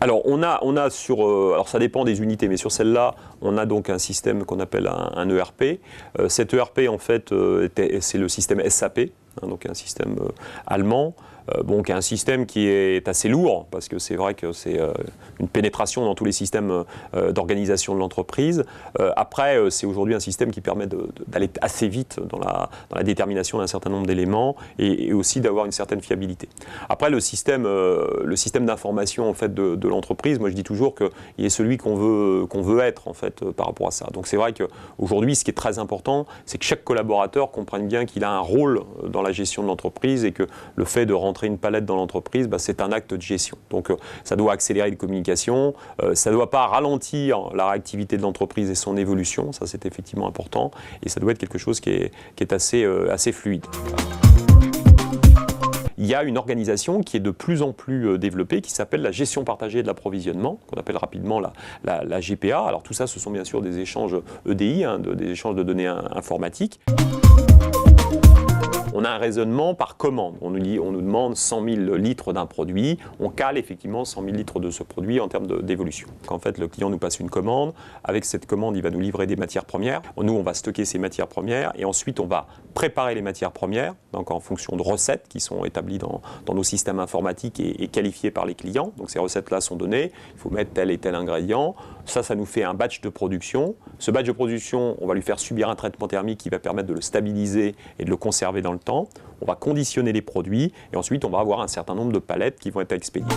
Alors, on a sur, alors ça dépend des unités, mais sur celle-là, on a donc un système qu'on appelle un ERP. Cet ERP, en fait, c'est le système SAP, hein, donc un système allemand. Bon, qui est un système qui est assez lourd, parce que c'est vrai que c'est une pénétration dans tous les systèmes d'organisation de l'entreprise. Après, c'est aujourd'hui un système qui permet d'aller assez vite dans la détermination d'un certain nombre d'éléments et aussi d'avoir une certaine fiabilité. Après, le système d'information en fait, de l'entreprise, moi je dis toujours qu'il est celui qu'on veut être en fait, par rapport à ça. Donc c'est vrai qu'aujourd'hui, ce qui est très important, c'est que chaque collaborateur comprenne bien qu'il a un rôle dans la gestion de l'entreprise et que le fait de rentrer une palette dans l'entreprise, c'est un acte de gestion. Donc ça doit accélérer les communications, ça ne doit pas ralentir la réactivité de l'entreprise et son évolution, ça c'est effectivement important, et ça doit être quelque chose qui est assez fluide. Il y a une organisation qui est de plus en plus développée, qui s'appelle la gestion partagée de l'approvisionnement, qu'on appelle rapidement la GPA. Alors tout ça, ce sont bien sûr des échanges EDI, hein, des échanges de données informatiques. On a un raisonnement par commande. On nous demande 100 000 litres d'un produit. On cale effectivement 100 000 litres de ce produit en termes d'évolution. En fait, le client nous passe une commande. Avec cette commande, il va nous livrer des matières premières. Nous, on va stocker ces matières premières et ensuite, on va préparer les matières premières, donc en fonction de recettes qui sont établies dans nos systèmes informatiques et qualifiées par les clients. Donc ces recettes-là sont données. Il faut mettre tel et tel ingrédient. Ça nous fait un batch de production. Ce batch de production, on va lui faire subir un traitement thermique qui va permettre de le stabiliser et de le conserver dans le temps. On va conditionner les produits et ensuite on va avoir un certain nombre de palettes qui vont être expédiées.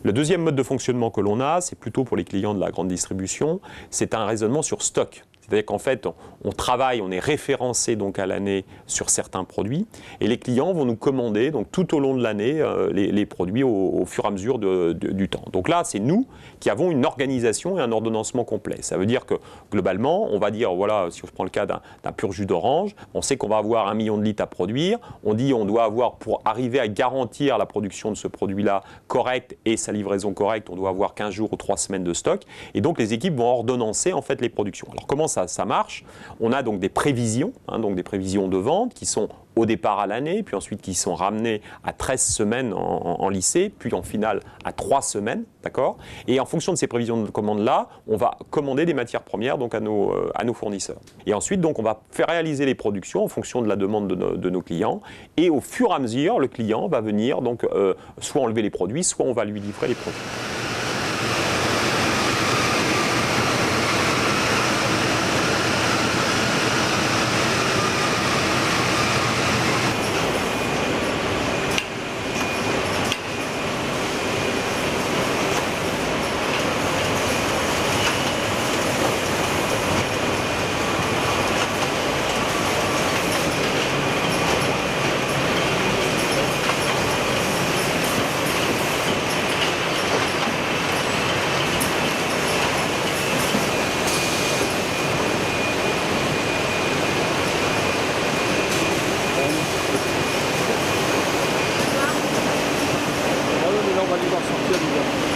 Le deuxième mode de fonctionnement que l'on a, c'est plutôt pour les clients de la grande distribution, c'est un raisonnement sur stock. C'est-à-dire qu'en fait, on travaille, on est référencé donc à l'année sur certains produits et les clients vont nous commander donc, tout au long de l'année les produits au fur et à mesure du temps. Donc là, c'est nous qui avons une organisation et un ordonnancement complet. Ça veut dire que globalement, on va dire, voilà, si je prends le cas d'un pur jus d'orange, on sait qu'on va avoir 1 million de litres à produire. On dit on doit avoir, pour arriver à garantir la production de ce produit-là correcte et sa livraison correcte, on doit avoir 15 jours ou 3 semaines de stock. Et donc les équipes vont ordonnancer en fait les productions. Alors comment ça marche? On a donc des prévisions, donc des prévisions de vente qui sont au départ à l'année, puis ensuite qui sont ramenées à 13 semaines en lycée, puis en finale à 3 semaines, d'accord? Et en fonction de ces prévisions de commande-là, on va commander des matières premières donc à nos fournisseurs. Et ensuite, donc, on va faire réaliser les productions en fonction de la demande de nos clients. Et au fur et à mesure, le client va venir donc, soit enlever les produits, soit on va lui livrer les produits. On va les voir sortir du